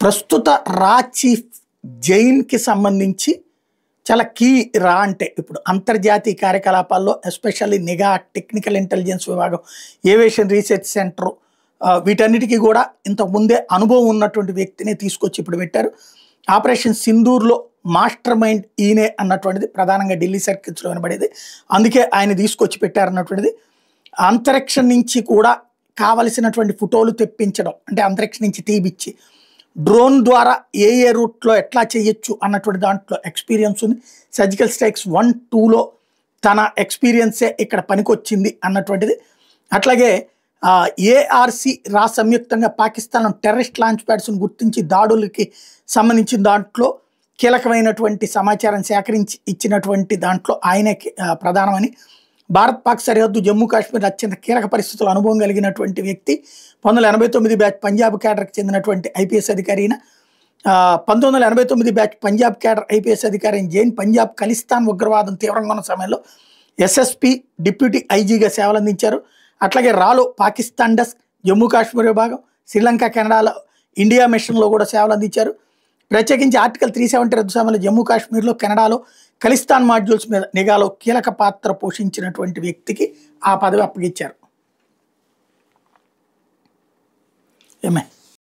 ప్రస్తుత రా చీఫ్ జైన్కి సంబంధించి చాలా కీ రా అంటే ఇప్పుడు అంతర్జాతీయ కార్యకలాపాల్లో ఎస్పెషల్లీ నిఘా, టెక్నికల్ ఇంటెలిజెన్స్ విభాగం, ఏవియేషన్ రీసెర్చ్ సెంటర్, వీటన్నిటికీ కూడా ఇంతకుముందే అనుభవం ఉన్నటువంటి వ్యక్తిని తీసుకొచ్చి ఇప్పుడు పెట్టారు. ఆపరేషన్ సింధూర్లో మాస్టర్ మైండ్ ఈయనే అన్నటువంటిది ప్రధానంగా ఢిల్లీ సర్కిల్స్లో వినబడేది. అందుకే ఆయన తీసుకొచ్చి పెట్టారన్నటువంటిది. అంతరిక్షం నుంచి కూడా కావలసినటువంటి ఫోటోలు తెప్పించడం, అంటే అంతరిక్షం నుంచి తీపిచ్చి డ్రోన్ ద్వారా ఏ రూట్లో ఎట్లా చేయొచ్చు అన్నటువంటి దాంట్లో ఎక్స్పీరియన్స్ ఉంది. సర్జికల్ స్ట్రైక్స్ 1, 2లో తన ఎక్స్పీరియన్సే ఇక్కడ పనికొచ్చింది అన్నటువంటిది. అట్లాగే ఏఆర్సి సంయుక్తంగా పాకిస్తాన్ టెర్రరిస్ట్ లాంచ్ ప్యాడ్స్ను గుర్తించి దాడులకి సంబంధించిన దాంట్లో కీలకమైనటువంటి సమాచారం సేకరించి ఇచ్చినటువంటి దాంట్లో ఆయనే ప్రధానమని. భారత్ పాక్ సరిహద్దు జమ్మూ కాశ్మీర్ అత్యంత కీలక పరిస్థితుల అనుభవం కలిగినటువంటి వ్యక్తి. 1989 బ్యాచ్ పంజాబ్ క్యాడర్కి చెందినటువంటి ఐపీఎస్ అధికారి అయిన 1989 బ్యాచ్ పంజాబ్ క్యాడర్ ఐపీఎస్ అధికారి అయిన జైన్ పంజాబ్ ఖలిస్తాన్ ఉగ్రవాదం తీవ్రంగా ఉన్న సమయంలో ఎస్ఎస్పీ డిప్యూటీ ఐజీగా సేవలు అందించారు. అట్లాగే రాలో పాకిస్తాన్ డెస్క్, జమ్మూ కాశ్మీర్ విభాగం, శ్రీలంక, కెనడాలో ఇండియా మిషన్లో కూడా సేవలు అందించారు. ప్రత్యేకించి ఆర్టికల్ 370 రద్దు సమయంలో జమ్మూ కాశ్మీర్లో, కెనడాలో ఖలిస్తాన్ మాడ్యూల్స్ మీద నిఘాలో కీలక పాత్ర పోషించినటువంటి వ్యక్తికి ఆ పదవి అప్పగించారు. ఏమే